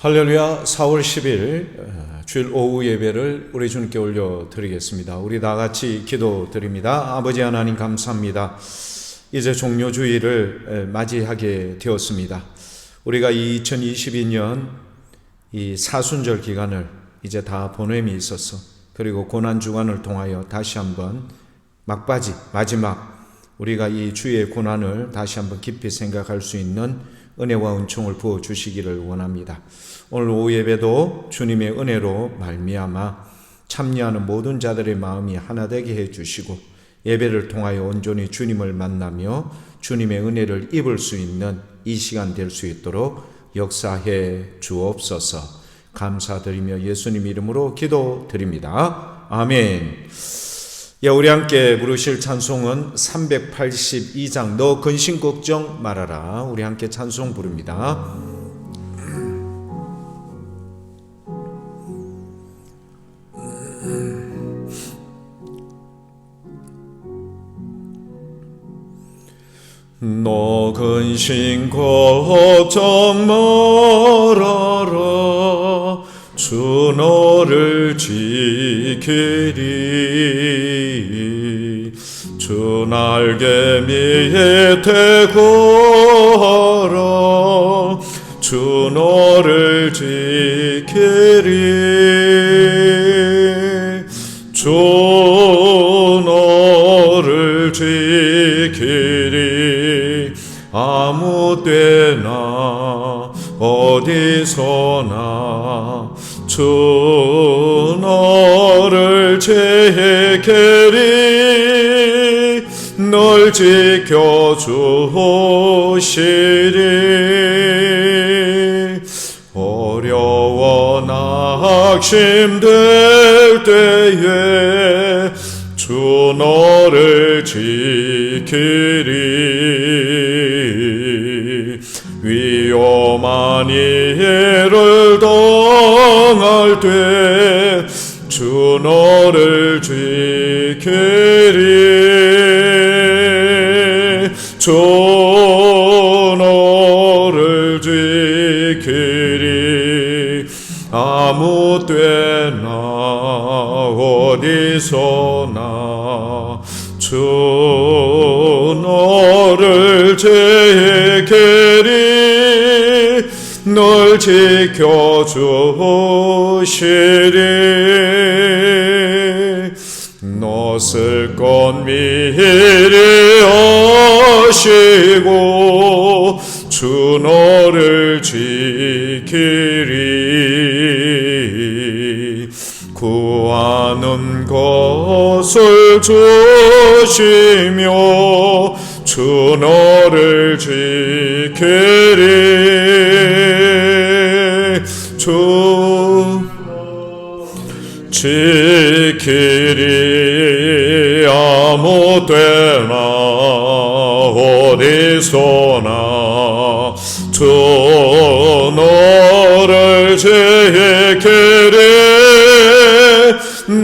할렐루야. 4월 10일 주일 오후 예배를 우리 주님께 올려드리겠습니다. 우리 다 같이 기도드립니다. 아버지 하나님 감사합니다. 이제 종료주일을 맞이하게 되었습니다. 우리가 2022년 이 사순절 기간을 이제 다 보냄이 있어서, 그리고 고난주간을 통하여 다시 한번 막바지 마지막 우리가 이 주의 고난을 다시 한번 깊이 생각할 수 있는 은혜와 은총을 부어주시기를 원합니다. 오늘 오후 예배도 주님의 은혜로 말미암아 참여하는 모든 자들의 마음이 하나 되게 해주시고, 예배를 통하여 온전히 주님을 만나며 주님의 은혜를 입을 수 있는 이 시간 될 수 있도록 역사해 주옵소서. 감사드리며 예수님 이름으로 기도드립니다. 아멘. 우리 함께 부르실 찬송은 382장 너 근심 걱정 말아라. 우리 함께 찬송 부릅니다. 너 근심 걱정 말아라. 주 너를 지키리. 주 날개 밑에 걸어 주 너를 지키리. 주 너를 지키리. 아무 때나 어디서나 주 너를 지키리. 널 지켜주시리. 어려워 낙심될 때에 주 너를 지키리. 위험한 일을 당할 때 주 너를 지키리. 주 너를 지키리. 아무 때나 어디서나 주 너를 지키리. 널 지켜주시리. 너 쓸 것 미리 아시고 주 너를 지키리. 구하는 것을 주시며 주 너를 지키리. 주 지키리. 아무 때나 어디서나 주 너를 지키리.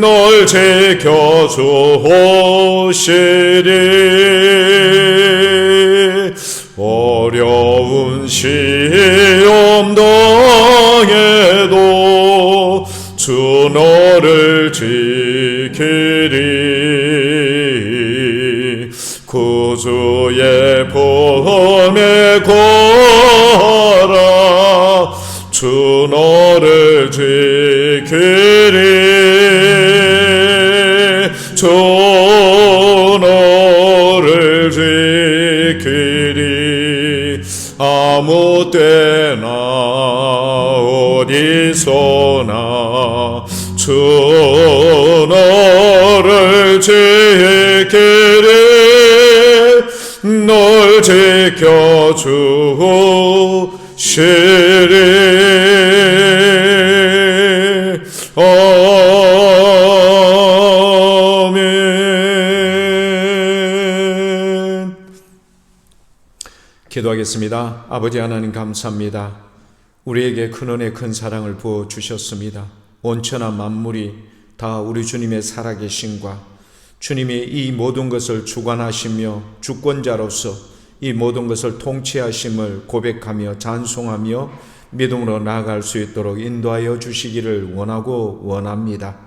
널 지켜주시리. 어려운 시험 당해도 주 너를 지키리. 구주의 품에 걸어 주 너를 지키리. 주 너를 지키리. 아무 때나 어디서나 주 너를 지키리. 널 지켜주시리. 아멘. 기도하겠습니다. 아버지 하나님 감사합니다. 우리에게 큰 은혜 큰 사랑을 부어주셨습니다. 온천한 만물이 다 우리 주님의 살아계심과 주님이 이 모든 것을 주관하시며 주권자로서 이 모든 것을 통치하심을 고백하며 찬송하며 믿음으로 나아갈 수 있도록 인도하여 주시기를 원하고 원합니다.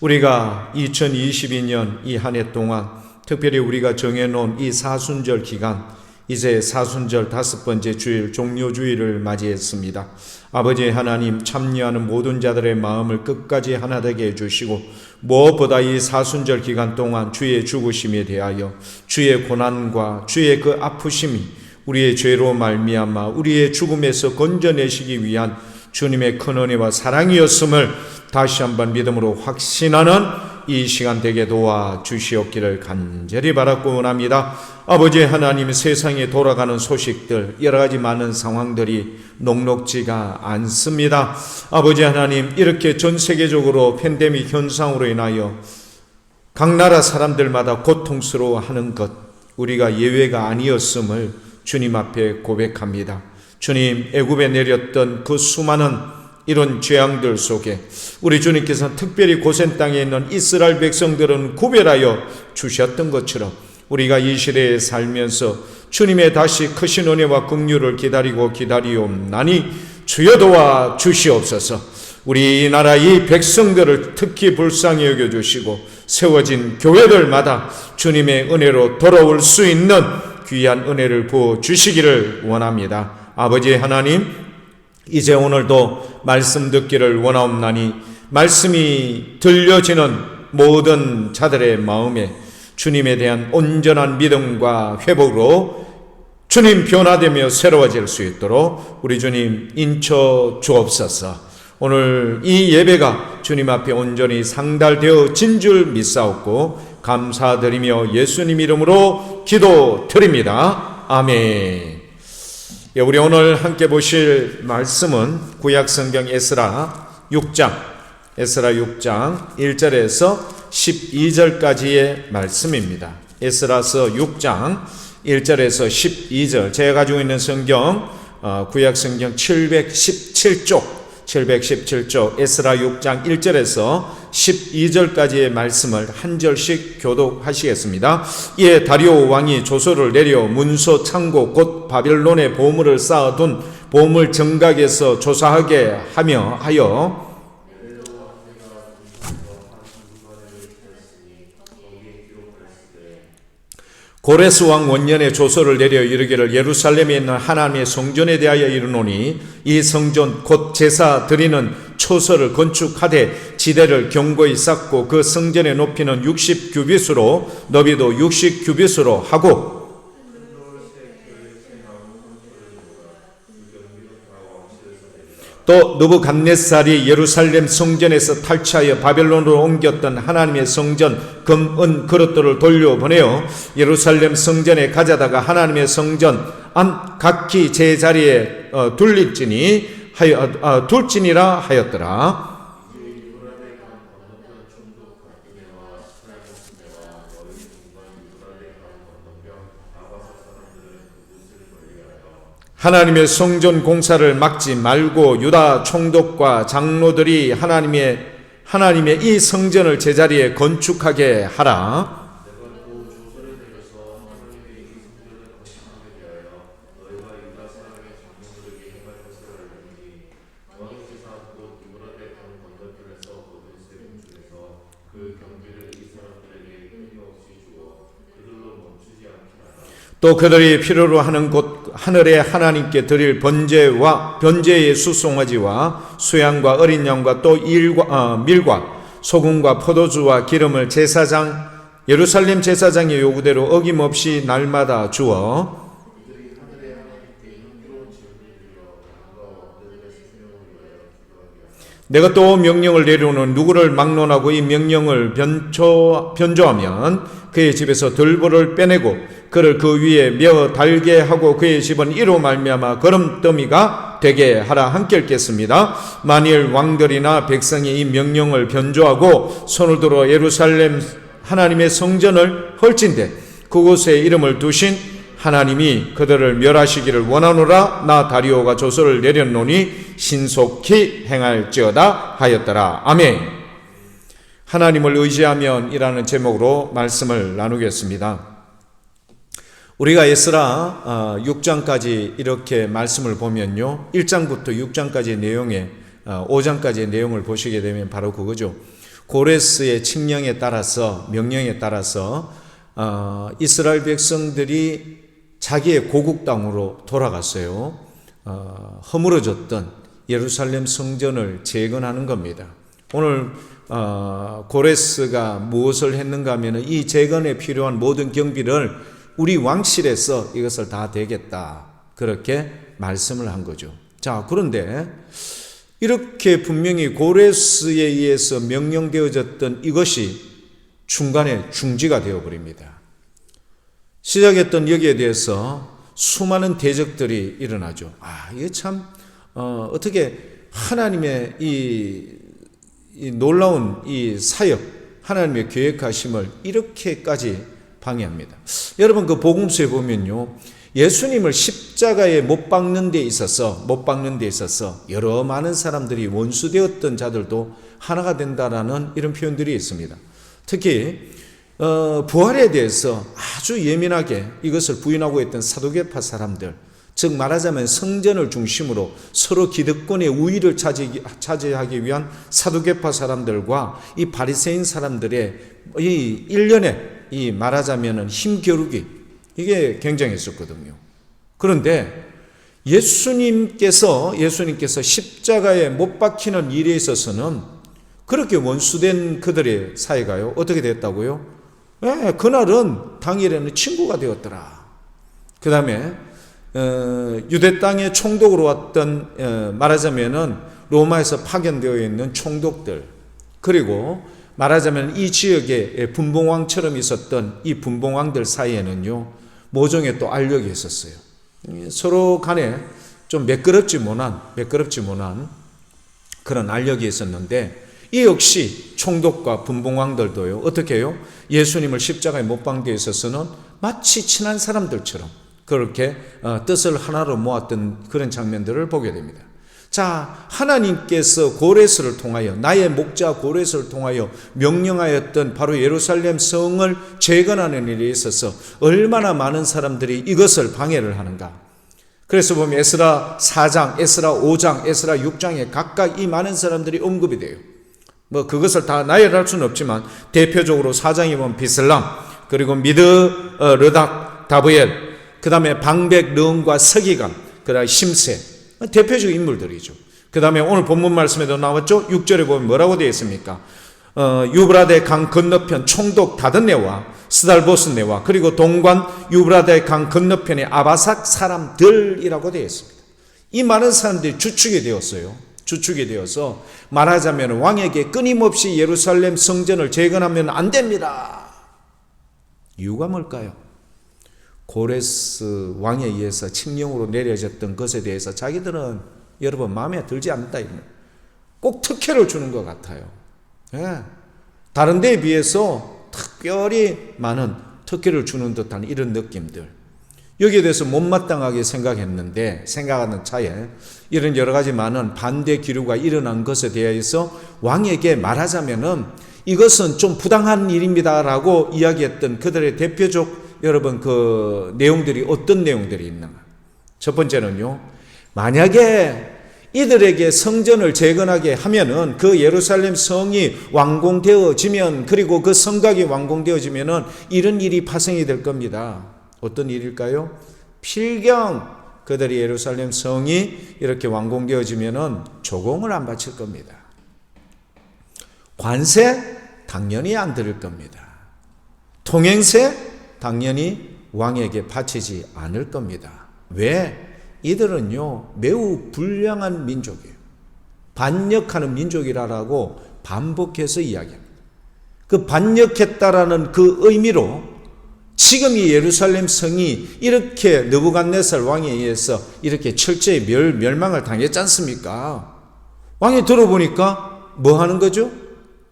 우리가 2022년 이 한 해 동안 특별히 우리가 정해놓은 이 사순절 기간, 이제 사순절 5번째 주일 종료주일을 맞이했습니다. 아버지 하나님, 참여하는 모든 자들의 마음을 끝까지 하나 되게 해주시고, 무엇보다 이 사순절 기간 동안 주의 죽으심에 대하여 주의 고난과 주의 그 아프심이 우리의 죄로 말미암아 우리의 죽음에서 건져내시기 위한 주님의 큰 은혜와 사랑이었음을 다시 한번 믿음으로 확신하는 이 시간 되게 도와 주시옵기를 간절히 바라고 원합니다. 아버지 하나님, 세상에 돌아가는 소식들, 여러 가지 많은 상황들이 녹록지가 않습니다. 아버지 하나님, 이렇게 전 세계적으로 팬데믹 현상으로 인하여 각 나라 사람들마다 고통스러워하는 것, 우리가 예외가 아니었음을 주님 앞에 고백합니다. 주님, 애굽에 내렸던 그 수많은 이런 재앙들 속에 우리 주님께서는 특별히 고센 땅에 있는 이스라엘 백성들은 구별하여 주셨던 것처럼 우리가 이 시대에 살면서 주님의 다시 크신 은혜와 긍휼을 기다리옵나니 주여 도와 주시옵소서. 우리나라 이 백성들을 특히 불쌍히 여겨주시고 세워진 교회들마다 주님의 은혜로 돌아올 수 있는 귀한 은혜를 부어주시기를 원합니다. 아버지 하나님, 이제 오늘도 말씀 듣기를 원하옵나니 말씀이 들려지는 모든 자들의 마음에 주님에 대한 온전한 믿음과 회복으로 주님 변화되며 새로워질 수 있도록 우리 주님 인쳐 주옵소서. 오늘 이 예배가 주님 앞에 온전히 상달되어진 줄 믿사옵고 감사드리며 예수님 이름으로 기도드립니다. 아멘. 우리 오늘 함께 보실 말씀은 구약성경 에스라 6장 1절에서 12절까지의 말씀입니다. 에스라서 6장 1절에서 12절, 제가 가지고 있는 성경 구약성경 717쪽 에스라 6장 1절에서 12절까지의 말씀을 한 절씩 교독하시겠습니다. 이에 다리오 왕이 조서를 내려 문서 창고 곧 바벨론에 보물을 쌓아둔 보물 정각에서 조사하게 하여 고레스 왕 원년에 조서를 내려 이르기를 예루살렘에 있는 하나님의 성전에 대하여 이르노니 이 성전 곧 제사 드리는 초소를 건축하되 지대를 견고히 쌓고 그 성전의 높이는 60규빗으로 너비도 60규빗으로 하고 또 느부갓네살이 예루살렘 성전에서 탈취하여 바벨론으로 옮겼던 하나님의 성전 금, 은 그릇들을 돌려보내어 예루살렘 성전에 가져다가 하나님의 성전 안 각기 제자리에 둘지니라 하였더라. 하나님의 성전 공사를 막지 말고 유다 총독과 장로들이 하나님의 이 성전을 제자리에 건축하게 하라. 또 그들이 필요로 하는 곧 하늘에 하나님께 드릴 번제의 수송아지와 수양과 어린 양과 또 밀과 소금과 포도주와 기름을 예루살렘 제사장의 요구대로 어김없이 날마다 주어 내가 또 명령을 내려오는 누구를 막론하고 이 명령을 변조하면 그의 집에서 들보를 빼내고 그를 그 위에 메어 달게 하고 그의 집은 이로 말미암아 거름더미가 되게 하라. 함께 읽겠습니다. 만일 왕들이나 백성이 이 명령을 변조하고 손을 들어 예루살렘 하나님의 성전을 헐진대 그곳에 이름을 두신 하나님이 그들을 멸하시기를 원하노라. 나 다리오가 조서를 내렸노니 신속히 행할지어다 하였더라. 아멘. 하나님을 의지하면 이라는 제목으로 말씀을 나누겠습니다. 우리가 에스라 6장까지 이렇게 말씀을 보면요, 1장부터 6장까지의 내용에 5장까지의 내용을 보시게 되면 바로 그거죠. 고레스의 칙령에 따라서, 명령에 따라서 이스라엘 백성들이 자기의 고국 땅으로 돌아갔어요. 허물어졌던 예루살렘 성전을 재건하는 겁니다. 오늘 고레스가 무엇을 했는가 하면 이 재건에 필요한 모든 경비를 우리 왕실에서 이것을 다 되겠다, 그렇게 말씀을 한 거죠. 자, 그런데 이렇게 분명히 고레스에 의해서 명령되어졌던 이것이 중간에 중지가 되어버립니다. 시작했던 여기에 대해서 수많은 대적들이 일어나죠. 이게 참 어떻게 하나님의 이 놀라운 이 사역, 하나님의 계획하심을 이렇게까지 방해합니다. 여러분, 그 복음서에 보면요, 예수님을 십자가에 못 박는 데 있어서 여러 많은 사람들이 원수되었던 자들도 하나가 된다라는 이런 표현들이 있습니다. 특히 부활에 대해서 아주 예민하게 이것을 부인하고 있던 사두개파 사람들, 즉 말하자면 성전을 중심으로 서로 기득권의 우위를 차지하기 위한 사두개파 사람들과 이 바리새인 사람들의 이 일련의 이 말하자면 힘겨루기, 이게 굉장했었거든요. 그런데 예수님께서 십자가에 못 박히는 일에 있어서는 그렇게 원수된 그들의 사이가요, 어떻게 됐다고요? 그날은 당일에는 친구가 되었더라. 그 다음에 유대 땅에 총독으로 왔던 말하자면은 로마에서 파견되어 있는 총독들, 그리고 말하자면 이 지역에 분봉왕처럼 있었던 이 분봉왕들 사이에는요, 모종의 또 알력이 있었어요. 서로 간에 좀 매끄럽지 못한 그런 알력이 있었는데, 이 역시 총독과 분봉왕들도요, 어떻게 해요? 예수님을 십자가에 못 박는 데 있어서는 마치 친한 사람들처럼 그렇게 뜻을 하나로 모았던 그런 장면들을 보게 됩니다. 자, 하나님께서 고레스를 통하여, 나의 목자 고레스를 통하여 명령하였던 바로 예루살렘 성을 재건하는 일에 있어서 얼마나 많은 사람들이 이것을 방해를 하는가. 그래서 보면 에스라 4장, 에스라 5장, 에스라 6장에 각각 이 많은 사람들이 언급이 돼요. 그것을 다 나열할 수는 없지만 대표적으로 4장에 보면 비슬람, 그리고 미드 르닥 다브엘, 그 다음에 방백 르음과 서기관, 그 다음에 심세, 대표적 인물들이죠. 그 다음에 오늘 본문 말씀에도 나왔죠. 6절에 보면 뭐라고 되어 있습니까? 유브라데 강 건너편 총독 다드네와 스달보스네와, 그리고 동관 유브라데 강 건너편의 아바삭 사람들이라고 되어 있습니다. 이 많은 사람들이 주축이 되었어요. 주축이 되어서 말하자면 왕에게 끊임없이 예루살렘 성전을 재건하면 안 됩니다. 이유가 뭘까요? 고레스 왕에 의해서 칙령으로 내려졌던 것에 대해서 자기들은 여러분 마음에 들지 않는다. 꼭 특혜를 주는 것 같아요. 다른 데에 비해서 특별히 많은 특혜를 주는 듯한 이런 느낌들, 여기에 대해서 못마땅하게 생각하는 차에 이런 여러 가지 많은 반대 기류가 일어난 것에 대해서 왕에게 말하자면은 이것은 좀 부당한 일입니다라고 이야기했던 그들의 대표적 여러분 그 내용들이 어떤 내용들이 있는가? 첫 번째는요, 만약에 이들에게 성전을 재건하게 하면은 그 예루살렘 성이 완공되어지면, 그리고 그 성곽이 완공되어지면은 이런 일이 파생이 될 겁니다. 어떤 일일까요? 필경 그들이 예루살렘 성이 이렇게 완공되어지면은 조공을 안 바칠 겁니다. 관세 당연히 안 드릴 겁니다. 통행세 당연히 왕에게 바치지 않을 겁니다. 왜? 이들은요 매우 불량한 민족이에요. 반역하는 민족이라고 반복해서 이야기합니다. 그 반역했다라는 그 의미로 지금 이 예루살렘 성이 이렇게 느부갓네살 왕에 의해서 이렇게 철저히 멸망을 당했지 않습니까? 왕이 들어보니까 뭐 하는 거죠?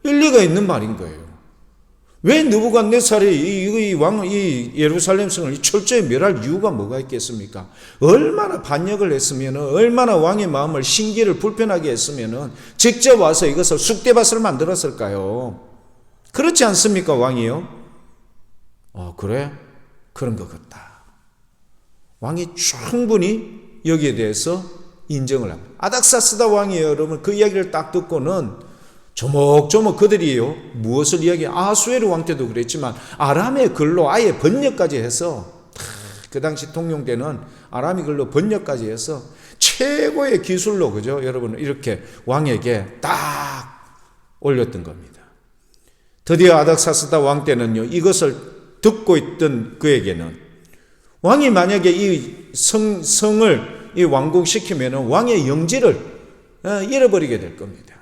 일리가 있는 말인 거예요. 왜 느부갓네살이 이 예루살렘 성을 철저히 멸할 이유가 뭐가 있겠습니까? 얼마나 반역을 했으면, 얼마나 왕의 마음을 신기를 불편하게 했으면 직접 와서 이것을 쑥대밭을 만들었을까요? 그렇지 않습니까, 왕이요? 그래? 그런 것 같다. 왕이 충분히 여기에 대해서 인정을 합니다. 아닥사스다 왕이에요. 여러분 그 이야기를 딱 듣고는 조목조목 그들이요 무엇을 이야기해요? 아하수에르 왕 때도 그랬지만 아람의 글로 아예 번역까지 해서 그 당시 통용되는 아람이 글로 번역까지 해서 최고의 기술로 그죠? 여러분 이렇게 왕에게 딱 올렸던 겁니다. 드디어 아닥사스다 왕 때는요 이것을 듣고 있던 그에게는 왕이 만약에 이 성을 이 왕국시키면 왕의 영지를 잃어버리게 될 겁니다.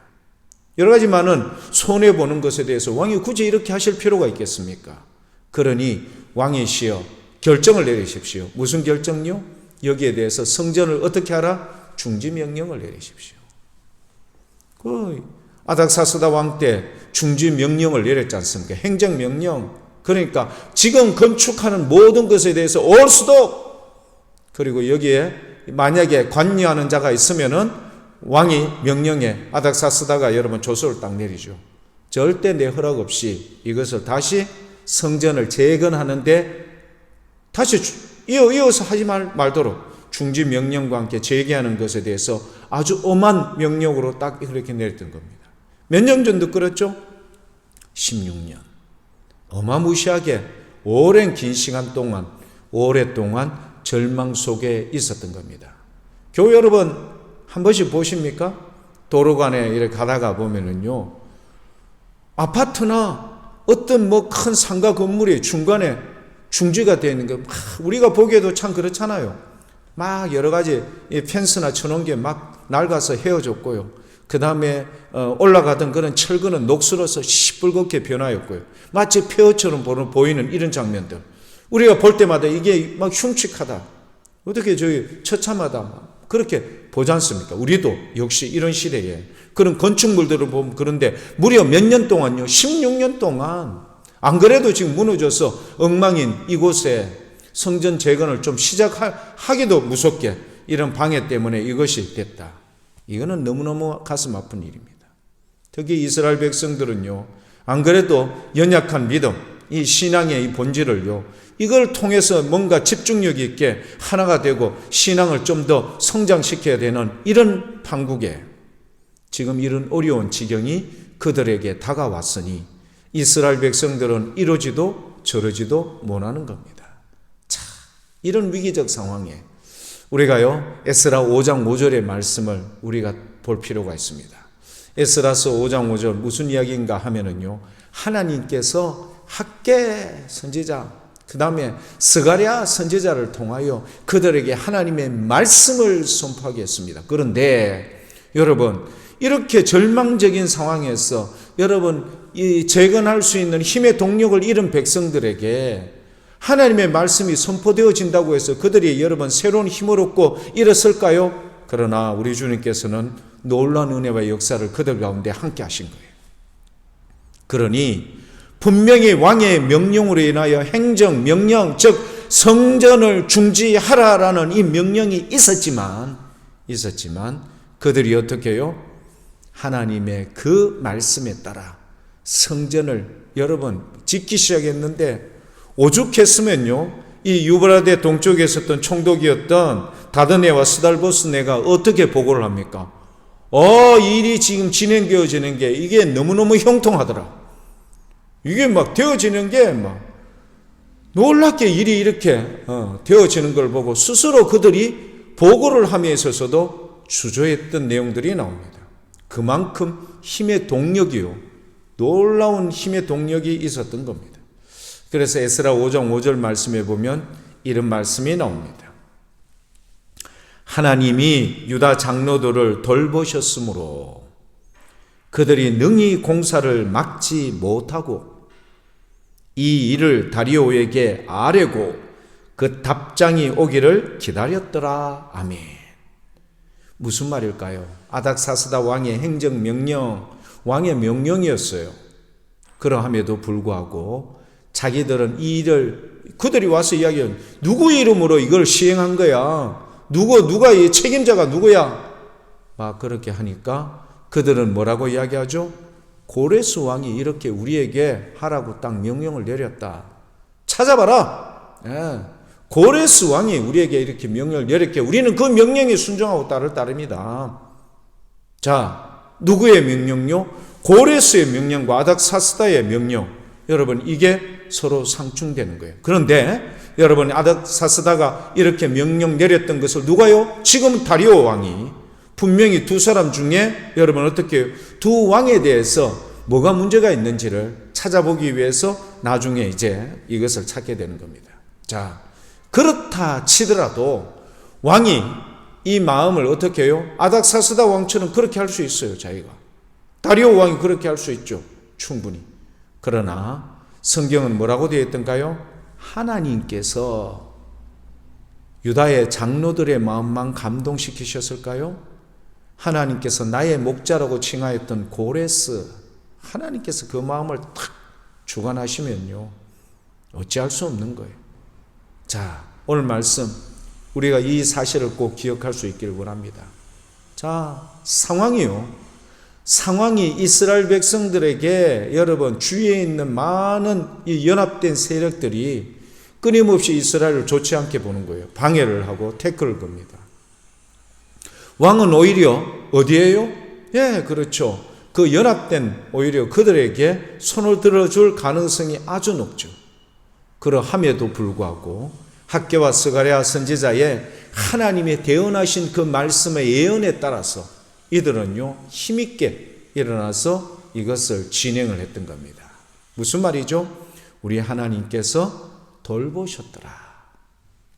여러 가지 많은 손해보는 것에 대해서 왕이 굳이 이렇게 하실 필요가 있겠습니까? 그러니 왕이시여 결정을 내리십시오. 무슨 결정요? 여기에 대해서 성전을 어떻게 하라? 중지명령을 내리십시오. 그 아닥사스다 왕 때 중지명령을 내렸지 않습니까? 행정명령. 그러니까 지금 건축하는 모든 것에 대해서 올 수도 그리고 여기에 만약에 관여하는 자가 있으면은 왕이 명령에 아닥사스다가 여러분 조서를 딱 내리죠. 절대 내 허락 없이 이것을 다시 성전을 재건하는데 다시 이어서 하지 말도록 중지 명령과 함께 재개하는 것에 대해서 아주 엄한 명령으로 딱 그렇게 내렸던 겁니다. 몇 년 전도 그랬죠? 16년. 어마무시하게 오랜 긴 시간 동안 오랫동안 절망 속에 있었던 겁니다. 교회 여러분 한 번씩 보십니까? 도로간에 이렇게 가다가 보면은요 아파트나 어떤 뭐 큰 상가 건물이 중간에 중지가 되어 있는 거 우리가 보기에도 참 그렇잖아요. 막 여러 가지 펜스나 쳐놓은 게 막 낡아서 헤어졌고요. 그 다음에 올라가던 그런 철근은 녹슬어서 시뻘겋게 변하였고요. 마치 폐허처럼 보이는 이런 장면들 우리가 볼 때마다 이게 막 흉측하다. 어떻게 저희 처참하다 그렇게 보지 않습니까? 우리도 역시 이런 시대에 그런 건축물들을 보면 그런데 무려 몇 년 동안요 16년 동안 안 그래도 지금 무너져서 엉망인 이곳에 성전 재건을 좀 시작하기도 무섭게 이런 방해 때문에 이것이 됐다. 이거는 너무너무 가슴 아픈 일입니다. 특히 이스라엘 백성들은요 안 그래도 연약한 믿음 이 신앙의 이 본질을요 이걸 통해서 뭔가 집중력 있게 하나가 되고 신앙을 좀 더 성장시켜야 되는 이런 판국에 지금 이런 어려운 지경이 그들에게 다가왔으니 이스라엘 백성들은 이러지도 저러지도 못하는 겁니다. 자, 이런 위기적 상황에 우리가요 에스라 5장 5절의 말씀을 우리가 볼 필요가 있습니다. 에스라서 5장 5절 무슨 이야기인가 하면은요 하나님께서 학개 선지자 그 다음에 스가랴 선지자를 통하여 그들에게 하나님의 말씀을 선포하게 했습니다. 그런데 여러분 이렇게 절망적인 상황에서 여러분 이 재건할 수 있는 힘의 동력을 잃은 백성들에게 하나님의 말씀이 선포되어진다고 해서 그들이 여러분 새로운 힘을 얻고 일어설까요? 그러나 우리 주님께서는 놀라운 은혜와 역사를 그들 가운데 함께 하신 거예요. 그러니 분명히 왕의 명령으로 인하여 행정 명령 즉 성전을 중지하라라는 이 명령이 있었지만 그들이 어떻게 해요? 하나님의 그 말씀에 따라 성전을 여러분 짓기 시작했는데 오죽했으면요 이 유브라데 동쪽에 있었던 총독이었던 다드네와 스달보스네가 어떻게 보고를 합니까? 일이 지금 진행되어지는 게 이게 너무너무 형통하더라. 이게 막 되어지는 게 막 놀랍게 일이 이렇게 되어지는 걸 보고 스스로 그들이 보고를 함에 있어서도 주저했던 내용들이 나옵니다. 그만큼 힘의 동력이요 놀라운 힘의 동력이 있었던 겁니다. 그래서 에스라 5장 5절 말씀에 보면 이런 말씀이 나옵니다. 하나님이 유다 장로들을 돌보셨으므로 그들이 능히 공사를 막지 못하고 이 일을 다리오에게 아뢰고 그 답장이 오기를 기다렸더라. 아멘. 무슨 말일까요? 아닥사스다 왕의 행정명령, 왕의 명령이었어요. 그러함에도 불구하고 자기들은 이 일을 그들이 와서 이야기해요. 누구 이름으로 이걸 시행한 거야? 누가 이 책임자가 누구야? 막 그렇게 하니까 그들은 뭐라고 이야기하죠? 고레스 왕이 이렇게 우리에게 하라고 딱 명령을 내렸다. 찾아봐라. 고레스 왕이 우리에게 이렇게 명령을 내렸기에 우리는 그 명령에 순종하고 따를 따릅니다. 자, 누구의 명령요? 고레스의 명령과 아닥사스다의 명령. 여러분, 이게 서로 상충되는 거예요. 그런데 여러분, 아닥사스다가 이렇게 명령 내렸던 것을 누가요? 지금 다리오 왕이 분명히 두 사람 중에 여러분 어떻게 해요? 두 왕에 대해서 뭐가 문제가 있는지를 찾아보기 위해서 나중에 이제 이것을 찾게 되는 겁니다. 자, 그렇다 치더라도 왕이 이 마음을 어떻게 해요? 아닥사스다 왕처럼 그렇게 할 수 있어요, 자기가. 다리오 왕이 그렇게 할 수 있죠, 충분히. 그러나 성경은 뭐라고 되어 있던가요? 하나님께서 유다의 장로들의 마음만 감동시키셨을까요? 하나님께서 나의 목자라고 칭하였던 고레스, 하나님께서 그 마음을 탁 주관하시면요, 어찌할 수 없는 거예요. 자, 오늘 말씀 우리가 이 사실을 꼭 기억할 수 있기를 원합니다. 자, 상황이 이스라엘 백성들에게 여러분 주위에 있는 많은 이 연합된 세력들이 끊임없이 이스라엘을 좋지 않게 보는 거예요. 방해를 하고 태클을 겁니다. 왕은 오히려 어디에요? 예, 그렇죠. 그 연합된 오히려 그들에게 손을 들어줄 가능성이 아주 높죠. 그러함에도 불구하고 학개와 스가랴 선지자의 하나님의 대언하신 그 말씀의 예언에 따라서 이들은요, 힘있게 일어나서 이것을 진행을 했던 겁니다. 무슨 말이죠? 우리 하나님께서 돌보셨더라.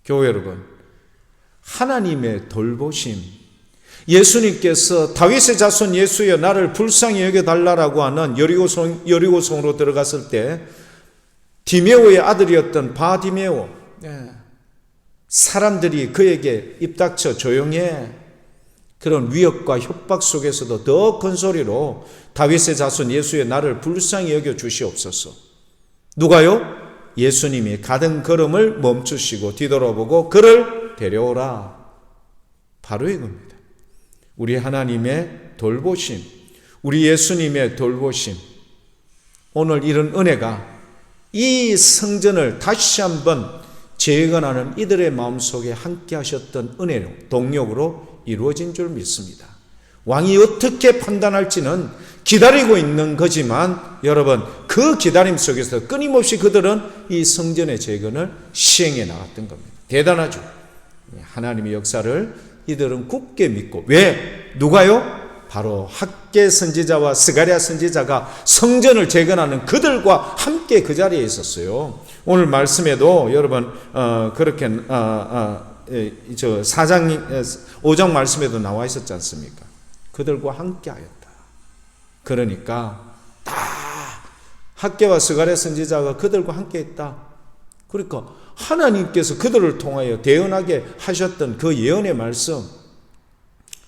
교회 여러분, 하나님의 돌보심, 예수님께서 다윗의 자손 예수여 나를 불쌍히 여겨달라라고 하는 여리고성으로 들어갔을 때 디메오의 아들이었던 바디메오, 사람들이 그에게 입닥쳐 조용해, 그런 위협과 협박 속에서도 더 큰 소리로 다윗의 자손 예수의 나를 불쌍히 여겨 주시옵소서. 누가요? 예수님이 가던 걸음을 멈추시고 뒤돌아보고 그를 데려오라. 바로 이겁니다. 우리 하나님의 돌보심, 우리 예수님의 돌보심, 오늘 이런 은혜가 이 성전을 다시 한번 재건하는 이들의 마음속에 함께 하셨던 은혜로, 동력으로 이루어진 줄 믿습니다. 왕이 어떻게 판단할지는 기다리고 있는 거지만 여러분, 그 기다림 속에서 끊임없이 그들은 이 성전의 재건을 시행해 나갔던 겁니다. 대단하죠. 하나님의 역사를 이들은 굳게 믿고, 왜? 누가요? 바로 학개 선지자와 스가랴 선지자가 성전을 재건하는 그들과 함께 그 자리에 있었어요. 오늘 말씀에도 여러분 그렇게 5장 말씀에도 나와 있었지 않습니까? 그들과 함께 하였다. 그러니까 다 학개와 스가랴 선지자가 그들과 함께 했다. 그러니까 하나님께서 그들을 통하여 대언하게 하셨던 그 예언의 말씀,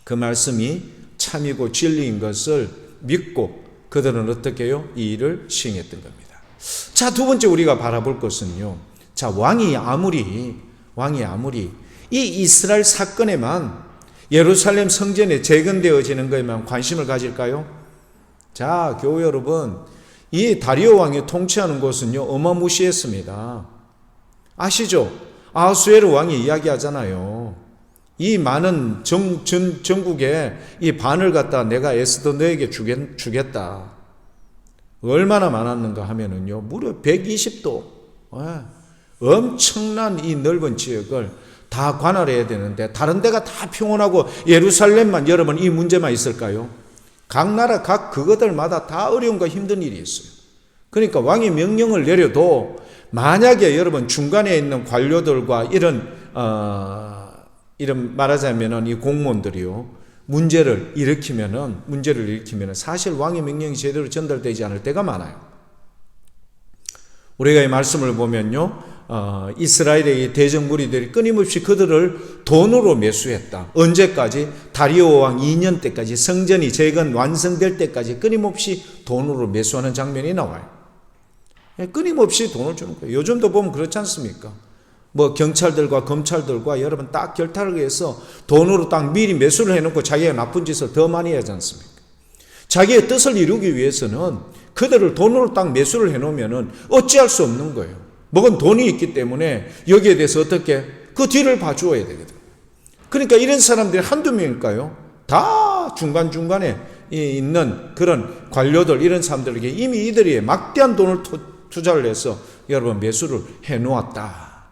그 말씀이 참이고 진리인 것을 믿고 그들은 어떻게 해요? 이 일을 시행했던 겁니다. 자, 두 번째 우리가 바라볼 것은요, 자, 왕이 아무리 이 이스라엘 사건에만, 예루살렘 성전에 재건되어지는 것에만 관심을 가질까요? 자, 교회 여러분, 이 다리오 왕이 통치하는 곳은요, 어마무시했습니다. 아시죠? 아하수에르 왕이 이야기하잖아요. 이 많은 전국에 이 반을 갖다 내가 에스더 너에게 주겠다. 얼마나 많았는가 하면은요, 무려 120도. 엄청난 이 넓은 지역을 다 관할해야 되는데 다른 데가 다 평온하고 예루살렘만 여러분 이 문제만 있을까요? 각 나라 각 그것들마다 다 어려움과 힘든 일이 있어요. 그러니까 왕이 명령을 내려도 만약에 여러분 중간에 있는 관료들과 이런 말하자면은 이 공무원들이요, 문제를 일으키면은 사실 왕의 명령이 제대로 전달되지 않을 때가 많아요. 우리가 이 말씀을 보면요, 이스라엘의 이 대적 무리들이 끊임없이 그들을 돈으로 매수했다. 언제까지? 다리오 왕 2년 때까지, 성전이 재건 완성될 때까지 끊임없이 돈으로 매수하는 장면이 나와요. 끊임없이 돈을 주는 거예요. 요즘도 보면 그렇지 않습니까? 뭐 경찰들과 검찰들과 여러분 딱 결탁을 해서 돈으로 딱 미리 매수를 해놓고 자기가 나쁜 짓을 더 많이 하지 않습니까? 자기의 뜻을 이루기 위해서는 그들을 돈으로 딱 매수를 해놓으면은 어찌할 수 없는 거예요. 먹은 돈이 있기 때문에 여기에 대해서 어떻게 그 뒤를 봐주어야 되거든. 그러니까 이런 사람들이 한두 명일까요? 다 중간중간에 있는 그런 관료들, 이런 사람들에게 이미 이들이 막대한 돈을 투자를 해서 여러분 매수를 해놓았다.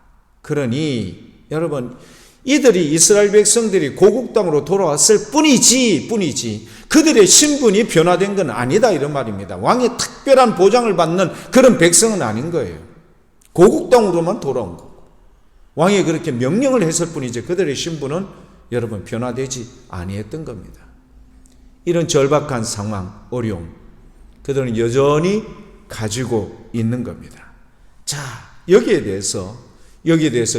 그러니 여러분, 이들이 이스라엘 백성들이 고국 땅으로 돌아왔을 뿐이지 그들의 신분이 변화된 건 아니다, 이런 말입니다. 왕의 특별한 보장을 받는 그런 백성은 아닌 거예요. 고국 땅으로만 돌아온 거고 왕이 그렇게 명령을 했을 뿐이지 그들의 신분은 여러분 변화되지 아니했던 겁니다. 이런 절박한 상황, 어려움, 그들은 여전히 가지고 있는 겁니다. 자, 여기에 대해서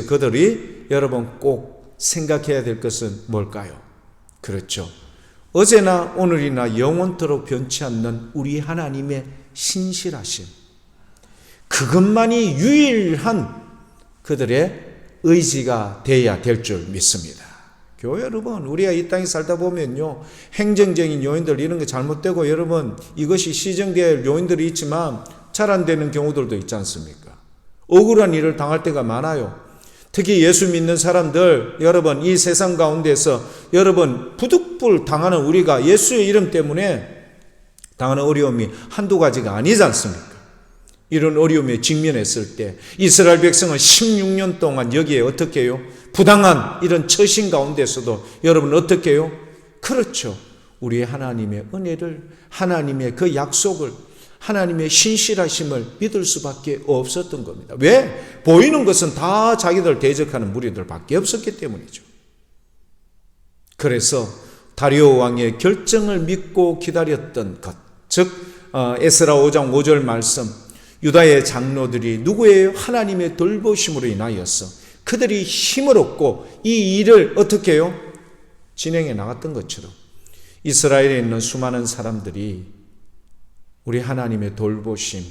그들이 여러분 꼭 생각해야 될 것은 뭘까요? 그렇죠. 어제나 오늘이나 영원토록 변치 않는 우리 하나님의 신실하심. 그것만이 유일한 그들의 의지가 되어야 될 줄 믿습니다. 교회 여러분, 우리가 이 땅에 살다 보면요, 행정적인 요인들 이런 게 잘못되고 여러분 이것이 시정될 요인들이 있지만 잘 안 되는 경우들도 있지 않습니까? 억울한 일을 당할 때가 많아요. 특히 예수 믿는 사람들, 여러분 이 세상 가운데서 여러분 부득불 당하는 우리가 예수의 이름 때문에 당하는 어려움이 한두 가지가 아니지 않습니까? 이런 어려움에 직면했을 때 이스라엘 백성은 16년 동안 여기에 어떻게 해요? 부당한 이런 처신 가운데서도 여러분 어떻게 해요? 그렇죠. 우리의 하나님의 은혜를, 하나님의 그 약속을, 하나님의 신실하심을 믿을 수밖에 없었던 겁니다. 왜? 보이는 것은 다 자기들 대적하는 무리들밖에 없었기 때문이죠. 그래서 다리오 왕의 결정을 믿고 기다렸던 것, 즉 에스라 5장 5절 말씀, 유다의 장로들이 누구예요? 하나님의 돌보심으로 인하여서 그들이 힘을 얻고 이 일을 어떻게 해요? 진행해 나갔던 것처럼 이스라엘에 있는 수많은 사람들이 우리 하나님의 돌보심,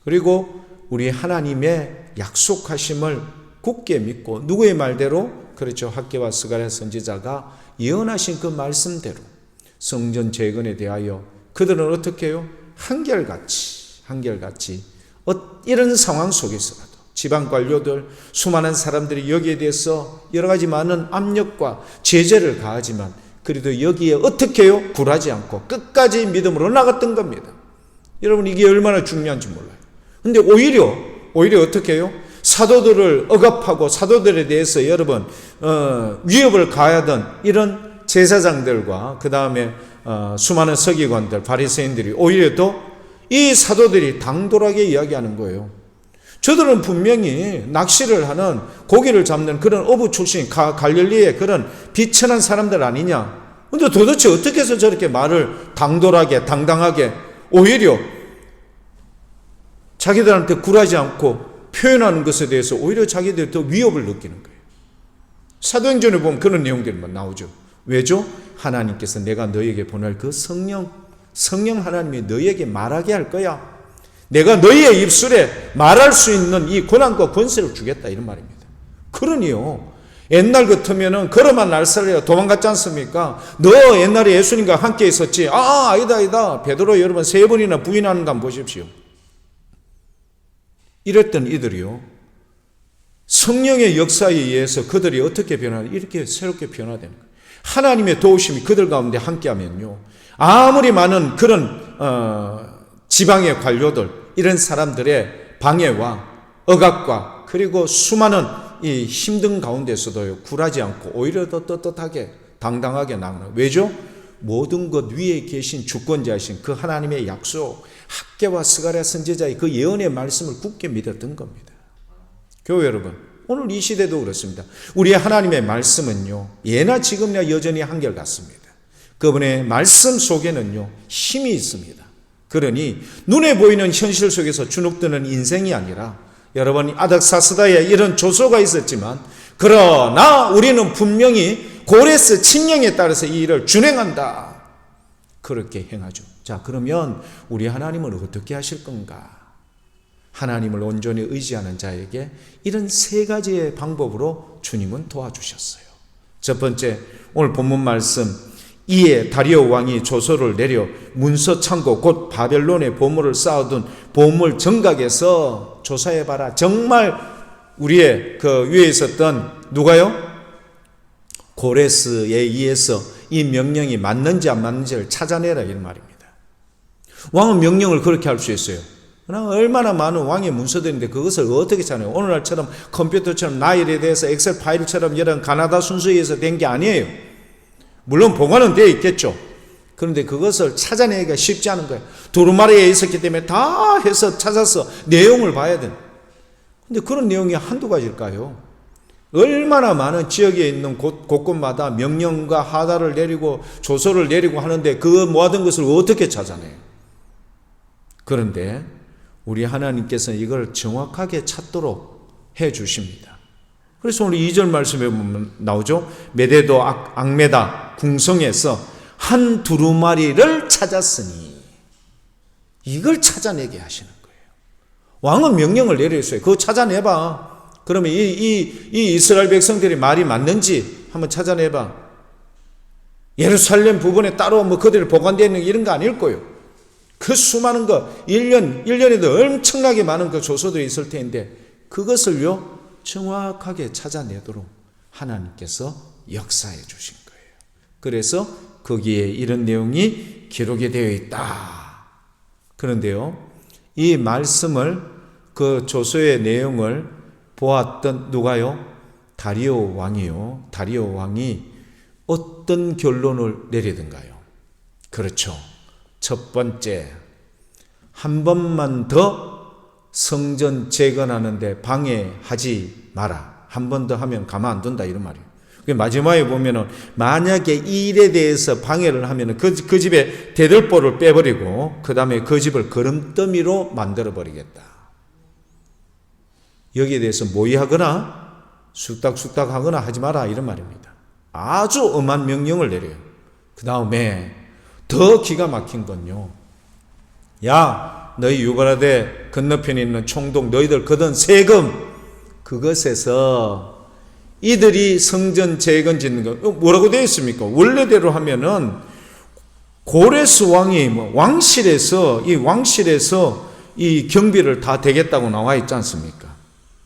그리고 우리 하나님의 약속하심을 굳게 믿고 누구의 말대로, 그렇죠, 학개와 스가랴 선지자가 예언하신 그 말씀대로 성전 재건에 대하여 그들은 어떻게 해요? 한결같이 이런 상황 속에서라도 지방 관료들, 수많은 사람들이 여기에 대해서 여러 가지 많은 압력과 제재를 가하지만 그래도 여기에 어떻게 해요? 굴하지 않고 끝까지 믿음으로 나갔던 겁니다. 여러분 이게 얼마나 중요한지 몰라요. 근데 오히려 어떻게 해요? 사도들을 억압하고 사도들에 대해서 여러분 위협을 가하던 이런 제사장들과 그 다음에 수많은 서기관들, 바리새인들이 오히려 또 이 사도들이 당돌하게 이야기하는 거예요. 저들은 분명히 낚시를 하는, 고기를 잡는 그런 어부 출신, 갈릴리의 그런 비천한 사람들 아니냐. 근데 도대체 어떻게 해서 저렇게 말을 당돌하게, 당당하게, 오히려 자기들한테 굴하지 않고 표현하는 것에 대해서 오히려 자기들이 더 위협을 느끼는 거예요. 사도행전에 보면 그런 내용들이 나오죠. 왜죠? 하나님께서 내가 너에게 보낼 그 성령 하나님이 너에게 말하게 할 거야. 내가 너희의 입술에 말할 수 있는 이 권한과 권세를 주겠다, 이런 말입니다. 그러니요, 옛날 같으면은 걸어만 날살래요. 도망갔지 않습니까? 너 옛날에 예수님과 함께 있었지? 아니다. 베드로 여러분 3번이나 부인하는 거 한번 보십시오. 이랬던 이들이요, 성령의 역사에 의해서 그들이 어떻게 변하냐, 이렇게 새롭게 변화되는 거예요. 하나님의 도우심이 그들 가운데 함께하면요, 아무리 많은 그런 지방의 관료들, 이런 사람들의 방해와 억압과 그리고 수많은 이 힘든 가운데서도 굴하지 않고 오히려 더 떳떳하게 당당하게 나가는. 왜죠? 모든 것 위에 계신 주권자이신 그 하나님의 약속, 학개와 스가랴 선지자의 그 예언의 말씀을 굳게 믿었던 겁니다. 교회 여러분, 오늘 이 시대도 그렇습니다. 우리의 하나님의 말씀은요, 예나 지금이나 여전히 한결같습니다. 그분의 말씀 속에는요, 힘이 있습니다. 그러니 눈에 보이는 현실 속에서 주눅드는 인생이 아니라, 여러분 아닥사스다에 이런 조소가 있었지만, 그러나 우리는 분명히 고레스 칙령에 따라서 이 일을 준행한다, 그렇게 행하죠. 자, 그러면 우리 하나님은 어떻게 하실 건가? 하나님을 온전히 의지하는 자에게 이런 3가지의 방법으로 주님은 도와주셨어요. 첫 번째, 오늘 본문 말씀 이에 다리오 왕이 조서를 내려 문서 창고 곧 바벨론의 보물을 쌓아둔 보물 정각에서 조사해봐라. 정말 우리의 그 위에 있었던 누가요? 고레스에 의해서 이 명령이 맞는지 안 맞는지를 찾아내라 이런 말입니다. 왕은 명령을 그렇게 할 수 있어요. 그러나 얼마나 많은 왕의 문서들인데 그것을 어떻게 찾아내요? 오늘날처럼 컴퓨터처럼 나일에 대해서 엑셀 파일처럼 이런 가나다 순서에 의해서 된 게 아니에요. 물론 보관은 되어 있겠죠. 그런데 그것을 찾아내기가 쉽지 않은 거예요. 두루마리에 있었기 때문에 다 해서 찾아서 내용을 봐야 돼. 근데 그런 내용이 한두 가지일까요? 얼마나 많은 지역에 있는 곳곳마다 명령과 하다를 내리고 조서를 내리고 하는데 그 모든 것을 어떻게 찾아내요? 그런데 우리 하나님께서는 이걸 정확하게 찾도록 해 주십니다. 그래서 오늘 2절 말씀에 보면 나오죠. 메데도 악메다 궁성에서 한 두루마리를 찾았으니, 이걸 찾아내게 하시는 거예요. 왕은 명령을 내렸어요. 그거 찾아내봐. 그러면 이 이스라엘 백성들이 말이 맞는지 한번 찾아내봐. 예루살렘 부분에 따로 그들이 보관되어 있는 이런 거 아닐 거예요. 그 수많은 거, 1년에도 엄청나게 많은 그 조서들이 있을 텐데, 그것을요, 정확하게 찾아내도록 하나님께서 역사해 주신 거예요. 그래서 거기에 이런 내용이 기록이 되어 있다. 그런데요, 이 말씀을, 그 조서의 내용을 보았던 누가요? 다리오 왕이요. 다리오 왕이 어떤 결론을 내리던가요? 그렇죠. 첫 번째, 한 번만 더 성전 재건하는데 방해하지 마라. 한 번 더 하면 가만 안 둔다 이런 말이에요. 마지막에 보면은 만약에 이 일에 대해서 방해를 하면은 그 집에 대들보를 빼버리고 그 다음에 그 집을 거름더미로 만들어 버리겠다. 여기에 대해서 모의하거나 쑥닥쑥닥 하거나 하지 마라 이런 말입니다. 아주 엄한 명령을 내려요. 그 다음에 더 기가 막힌 건요, 야, 너희 유브라데 건너편에 있는 총독 너희들 거둔 세금, 그것에서 이들이 성전 재건 짓는 거 뭐라고 되어 있습니까? 원래대로 하면은 고레스 왕이 왕실에서 이 경비를 다 대겠다고 나와 있지 않습니까?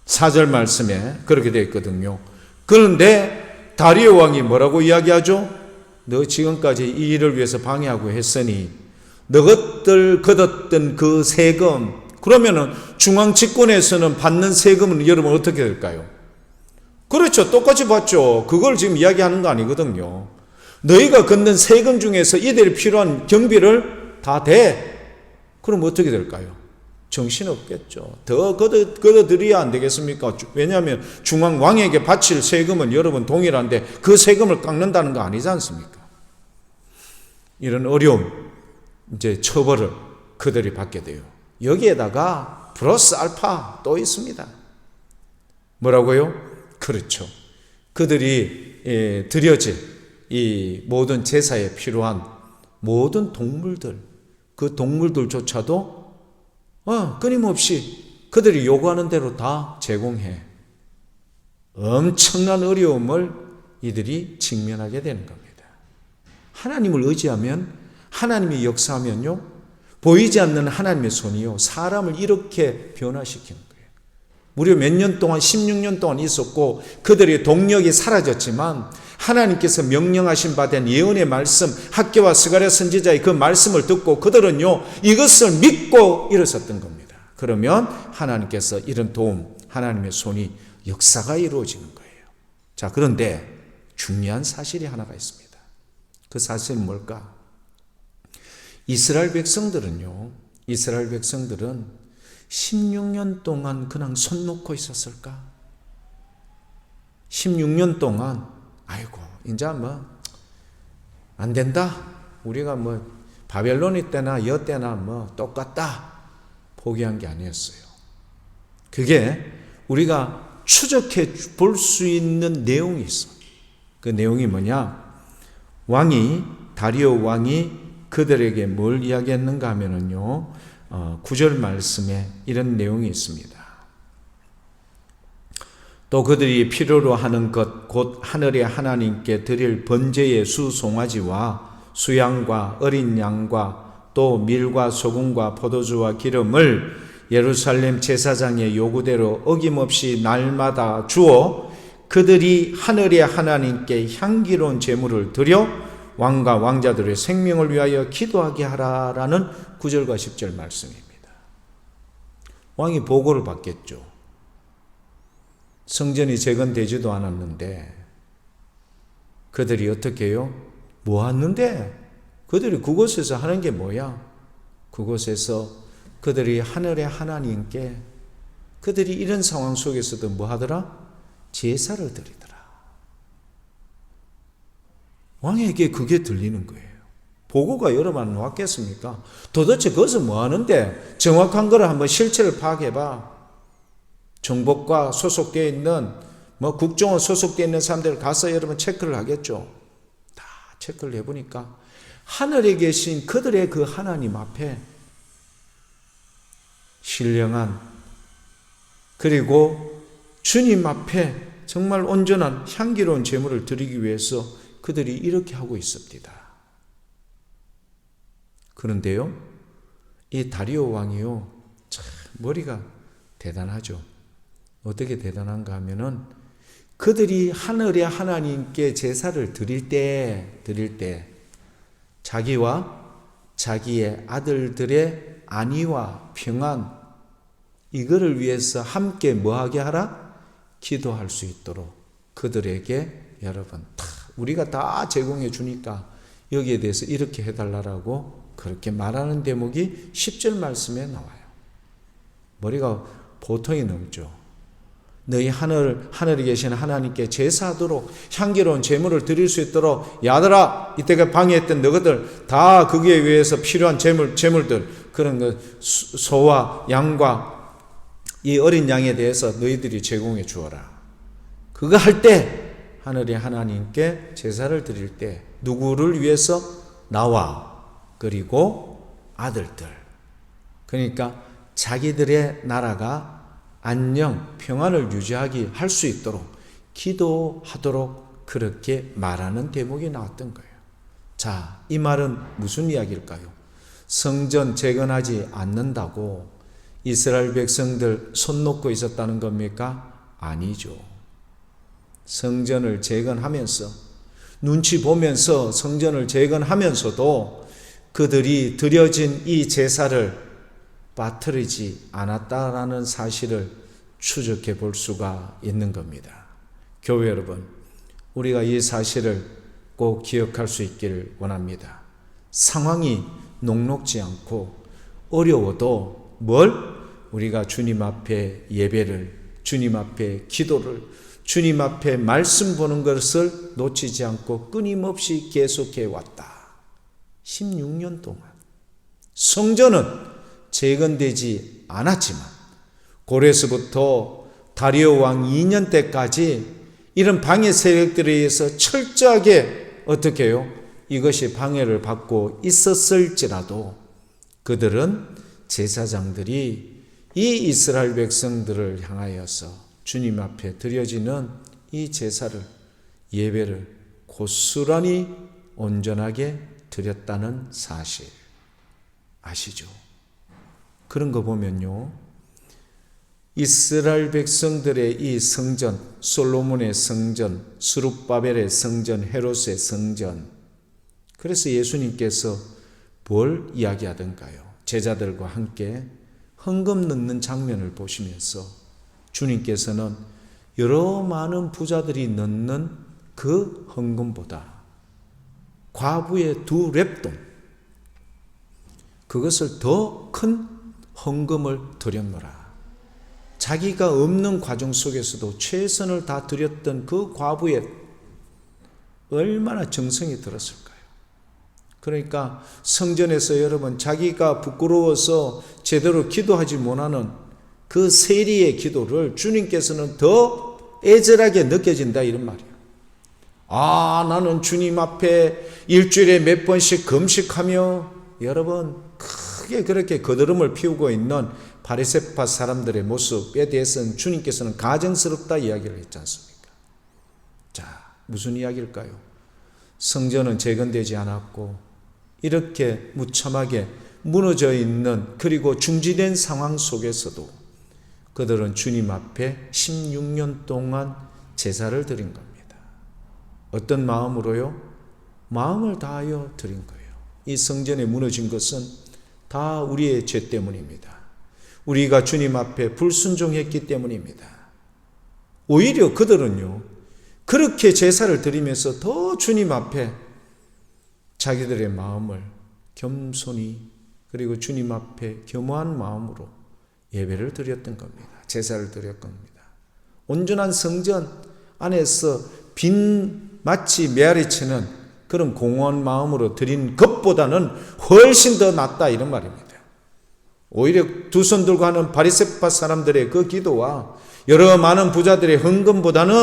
4절 말씀에 그렇게 되어 있거든요. 그런데 다리오 왕이 뭐라고 이야기하죠? 너 지금까지 이 일을 위해서 방해하고 했으니 너것들 거뒀던 그 세금, 그러면은 중앙 집권에서는 받는 세금은 여러분 어떻게 될까요? 그렇죠. 똑같이 받죠. 그걸 지금 이야기하는 거 아니거든요. 너희가 걷는 세금 중에서 이들이 필요한 경비를 다 대. 그럼 어떻게 될까요? 정신없겠죠. 더 걷어들여야 안 되겠습니까? 왜냐하면 중앙 왕에게 바칠 세금은 여러분 동일한데 그 세금을 깎는다는 거 아니지 않습니까? 이런 어려움, 이제 처벌을 그들이 받게 돼요. 여기에다가 플러스 알파 또 있습니다. 뭐라고요? 그렇죠. 그들이 드려질 이 모든 제사에 필요한 모든 동물들, 그 동물들조차도 끊임없이 그들이 요구하는 대로 다 제공해. 엄청난 어려움을 이들이 직면하게 되는 겁니다. 하나님을 의지하면, 하나님이 역사하면요, 보이지 않는 하나님의 손이요, 사람을 이렇게 변화시키는 거예요. 무려 몇 년 동안, 16년 동안 있었고 그들의 동력이 사라졌지만 하나님께서 명령하신 바 된 예언의 말씀, 학개와 스가랴 선지자의 그 말씀을 듣고 그들은요, 이것을 믿고 일어섰던 겁니다. 그러면 하나님께서 이런 도움, 하나님의 손이, 역사가 이루어지는 거예요. 자, 그런데 중요한 사실이 하나가 있습니다. 그 사실은 뭘까? 이스라엘 백성들은 16년 동안 그냥 손 놓고 있었을까? 16년 동안 아이고 이제 안 된다, 우리가 바벨론이 때나 여 때나 똑같다, 포기한 게 아니었어요. 그게 우리가 추적해 볼 수 있는 내용이 있어. 그 내용이 뭐냐? 다리오 왕이 그들에게 뭘 이야기했는가 하면은요, 9절 말씀에 이런 내용이 있습니다. 또 그들이 필요로 하는 것 곧 하늘의 하나님께 드릴 번제의 수송아지와 수양과 어린 양과 또 밀과 소금과 포도주와 기름을 예루살렘 제사장의 요구대로 어김없이 날마다 주어 그들이 하늘의 하나님께 향기로운 제물을 드려 왕과 왕자들의 생명을 위하여 기도하게 하라라는 9절과 10절 말씀입니다. 왕이 보고를 받겠죠. 성전이 재건되지도 않았는데 그들이 어떻게 해요? 뭐 하는데? 그들이 그곳에서 하는 게 뭐야? 그곳에서 그들이 하늘의 하나님께 그들이 이런 상황 속에서도 뭐 하더라? 제사를 드리더라. 왕에게 그게 들리는 거예요. 보고가 여러 번 왔겠습니까? 도대체 그것은 뭐 하는데? 정확한 거를 한번 실체를 파악해봐. 정복과 소속되어 있는 국정원 소속되어 있는 사람들 가서 여러분 체크를 하겠죠. 다 체크를 해보니까 하늘에 계신 그들의 그 하나님 앞에 신령한 그리고 주님 앞에 정말 온전한 향기로운 제물을 드리기 위해서 그들이 이렇게 하고 있습니다. 그런데요, 이 다리오 왕이요, 참 머리가 대단하죠. 어떻게 대단한가 하면은 그들이 하늘의 하나님께 제사를 드릴 때 자기와 자기의 아들들의 안위와 평안 이거를 위해서 함께 뭐하게 하라? 기도할 수 있도록 그들에게 여러분 우리가 다 제공해 주니까 여기에 대해서 이렇게 해달라고 그렇게 말하는 대목이 10절 말씀에 나와요. 머리가 보통이 넘죠. 너희 하늘에 계신 하나님께 제사하도록 향기로운 제물을 드릴 수 있도록 야들아 이때가 방해했던 너희들 다 거기에 위해서 필요한 제물들 그런 거 소와 양과 이 어린 양에 대해서 너희들이 제공해 주어라. 그거 할 때 하늘의 하나님께 제사를 드릴 때 누구를 위해서? 나와 그리고 아들들. 그러니까 자기들의 나라가 안녕, 평안을 유지하게 할 수 있도록 기도하도록 그렇게 말하는 대목이 나왔던 거예요. 자, 이 말은 무슨 이야기일까요? 성전 재건하지 않는다고 이스라엘 백성들 손 놓고 있었다는 겁니까? 아니죠. 성전을 재건하면서 눈치 보면서 성전을 재건하면서도 그들이 드려진 이 제사를 빠뜨리지 않았다라는 사실을 추적해 볼 수가 있는 겁니다. 교회 여러분, 우리가 이 사실을 꼭 기억할 수 있기를 원합니다. 상황이 녹록지 않고 어려워도 우리가 주님 앞에 예배를, 주님 앞에 기도를, 주님 앞에 말씀 보는 것을 놓치지 않고 끊임없이 계속해 왔다. 16년 동안 성전은 재건되지 않았지만 고레스부터 다리오 왕 2년 때까지 이런 방해 세력들에 의해서 철저하게 어떻게 해요? 이것이 방해를 받고 있었을지라도 그들은 제사장들이 이 이스라엘 백성들을 향하여서 주님 앞에 드려지는 이 제사를 예배를 고스란히 온전하게 드렸다는 사실 아시죠? 그런 거 보면요, 이스라엘 백성들의 이 성전, 솔로몬의 성전, 스룹바벨의 성전, 헤롯의 성전, 그래서 예수님께서 뭘 이야기하던가요? 제자들과 함께 헌금 넣는 장면을 보시면서 주님께서는 여러 많은 부자들이 넣는 그 헌금보다 과부의 2렙돈 그것을 더 큰 헌금을 드렸노라. 자기가 없는 과정 속에서도 최선을 다 드렸던 그 과부의 얼마나 정성이 들었을까요? 그러니까 성전에서 여러분 자기가 부끄러워서 제대로 기도하지 못하는 그 세리의 기도를 주님께서는 더 애절하게 느껴진다 이런 말이에요. 아, 나는 주님 앞에 일주일에 몇 번씩 금식하며 여러분 크게 그렇게 거드름을 피우고 있는 바리새파 사람들의 모습에 대해서는 주님께서는 가증스럽다 이야기를 했지 않습니까? 자, 무슨 이야기일까요? 성전은 재건되지 않았고 이렇게 무참하게 무너져 있는, 그리고 중지된 상황 속에서도 그들은 주님 앞에 16년 동안 제사를 드린 겁니다. 어떤 마음으로요? 마음을 다하여 드린 거예요. 이 성전이 무너진 것은 다 우리의 죄 때문입니다. 우리가 주님 앞에 불순종했기 때문입니다. 오히려 그들은요, 그렇게 제사를 드리면서 더 주님 앞에 자기들의 마음을 겸손히, 그리고 주님 앞에 겸허한 마음으로 예배를 드렸던 겁니다. 제사를 드렸던 겁니다. 온전한 성전 안에서 빈 마치 메아리치는 그런 공허한 마음으로 드린 것보다는 훨씬 더 낫다, 이런 말입니다. 오히려 두 손 들고 하는 바리새파 사람들의 그 기도와 여러 많은 부자들의 헌금보다는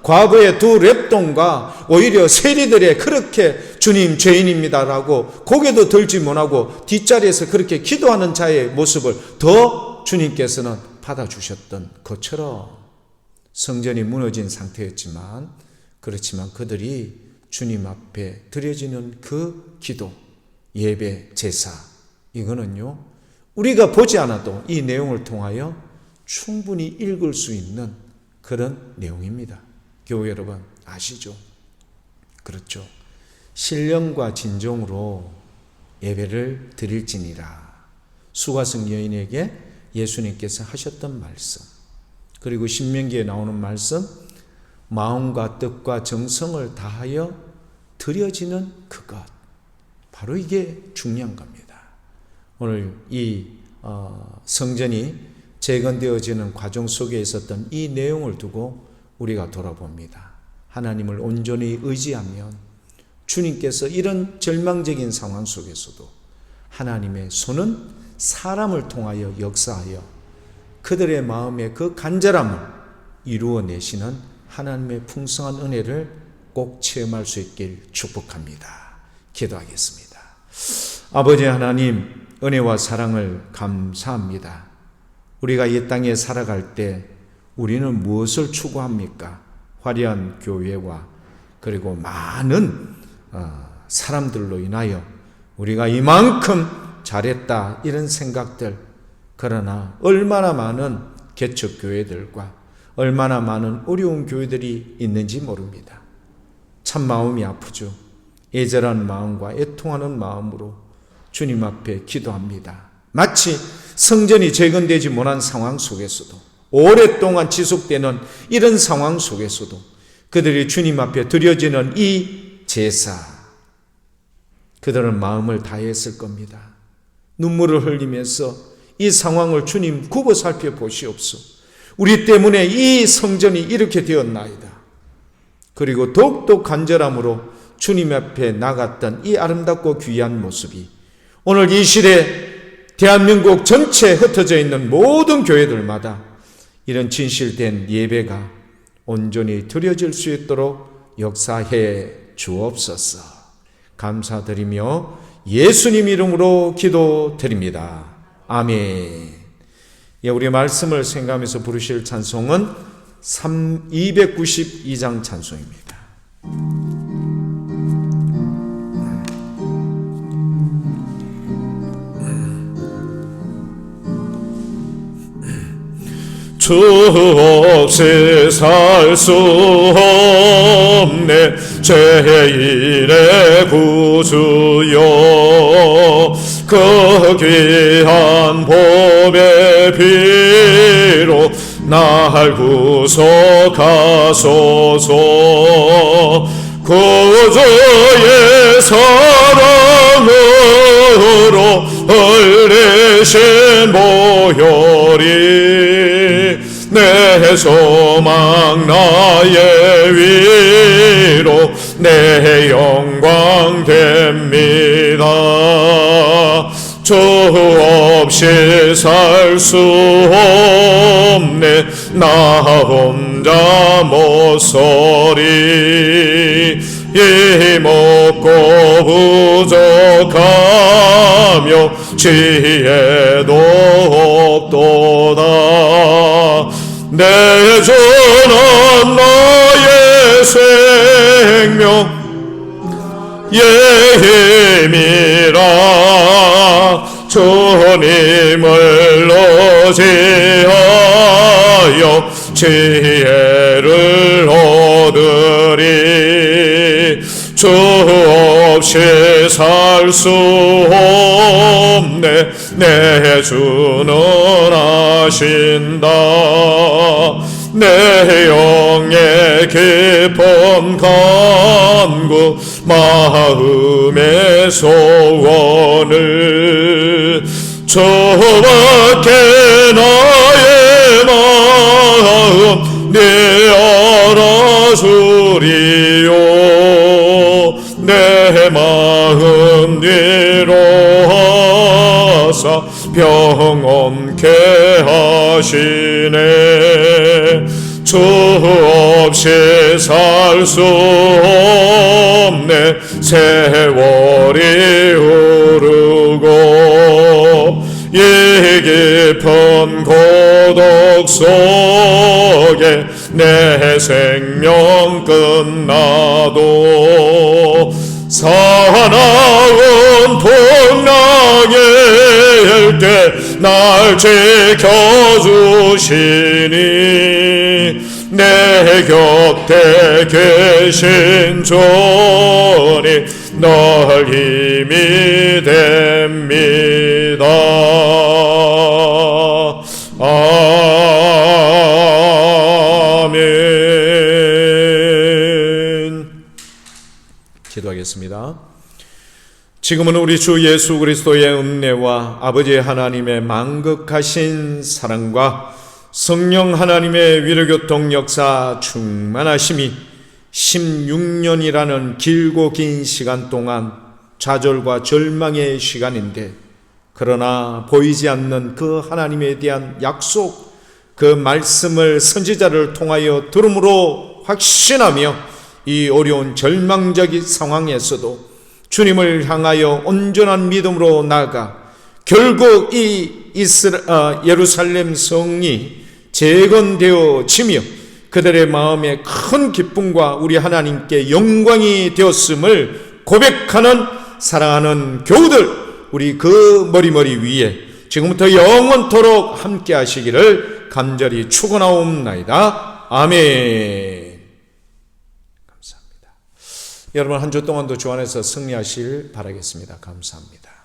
과거의 두 랩돈과 오히려 세리들의 그렇게 주님 죄인입니다라고 고개도 들지 못하고 뒷자리에서 그렇게 기도하는 자의 모습을 더 주님께서는 받아주셨던 것처럼, 성전이 무너진 상태였지만, 그렇지만 그들이 주님 앞에 드려지는 그 기도, 예배, 제사, 이거는요, 우리가 보지 않아도 이 내용을 통하여 충분히 읽을 수 있는 그런 내용입니다. 교회 여러분 아시죠? 그렇죠. 신령과 진정으로 예배를 드릴지니라. 수가성 여인에게 예수님께서 하셨던 말씀, 그리고 신명기에 나오는 말씀, 마음과 뜻과 정성을 다하여 드려지는 그것, 바로 이게 중요한 겁니다. 오늘 이 성전이 재건되어지는 과정 속에 있었던 이 내용을 두고 우리가 돌아봅니다. 하나님을 온전히 의지하면 주님께서 이런 절망적인 상황 속에서도 하나님의 손은 사람을 통하여 역사하여 그들의 마음의 그 간절함을 이루어내시는 하나님의 풍성한 은혜를 꼭 체험할 수 있길 축복합니다. 기도하겠습니다. 아버지 하나님, 은혜와 사랑을 감사합니다. 우리가 이 땅에 살아갈 때 우리는 무엇을 추구합니까? 화려한 교회와 그리고 많은 사람들로 인하여 우리가 이만큼 잘했다, 이런 생각들. 그러나 얼마나 많은 개척교회들과 얼마나 많은 어려운 교회들이 있는지 모릅니다. 참 마음이 아프죠. 애절한 마음과 애통하는 마음으로 주님 앞에 기도합니다. 마치 성전이 재건되지 못한 상황 속에서도, 오랫동안 지속되는 이런 상황 속에서도 그들이 주님 앞에 드려지는 이 제사, 그들은 마음을 다했을 겁니다. 눈물을 흘리면서 이 상황을 주님 굽어 살펴보시옵소서. 우리 때문에 이 성전이 이렇게 되었나이다. 그리고 더욱더 간절함으로 주님 앞에 나갔던 이 아름답고 귀한 모습이 오늘 이 시대 대한민국 전체에 흩어져 있는 모든 교회들마다 이런 진실된 예배가 온전히 드려질 수 있도록 역사해 주옵소서. 감사드리며 예수님 이름으로 기도드립니다. 아멘. 예, 우리 말씀을 생각하면서 부르실 찬송은 292장 찬송입니다. 주 없이 살 수 없네 제1의 구주여, 그 귀한 보배 피로 날 구속하소서. 구주의 사랑으로 흘리신 보혈이 내 소망 나의 위로 내 영광 됩니다. 주 없이 살 수 없네 나 혼자 못 서리. 이먹고 부족하며 지혜도 없도다. 내 주는 나의 생명 예힘이라 주님을 의지하여 지혜를 얻으리 주 없이 살 수 없네 내 주는 아신다 내 영의 깊은 간구 마음의 소원을 주밖에 나의 마음 네 알아주리요 내 마음 위로하사 평온케 하시네 주 없이 살 수 없네 세월이 흐르고 이 깊은 고독 속에 내 생명 끝나도 사나운 풍랑일 때 날 지켜주시니 내 곁에 계신 주님 널 힘이 됩니다. 아멘. 기도하겠습니다. 지금은 우리 주 예수 그리스도의 은혜와 아버지 하나님의 만극하신 사랑과 성령 하나님의 위로교통 역사 충만하심이 16년이라는 길고 긴 시간 동안 좌절과 절망의 시간인데 그러나 보이지 않는 그 하나님에 대한 약속 그 말씀을 선지자를 통하여 들음으로 확신하며 이 어려운 절망적인 상황에서도 주님을 향하여 온전한 믿음으로 나아가 결국 이 예루살렘 성이 재건되어지며 그들의 마음에 큰 기쁨과 우리 하나님께 영광이 되었음을 고백하는 사랑하는 교우들 우리 그 머리머리 위에 지금부터 영원토록 함께 하시기를 간절히 축원하옵나이다. 아멘. 감사합니다. 여러분 한 주 동안도 주 안에서 승리하실 바라겠습니다. 감사합니다.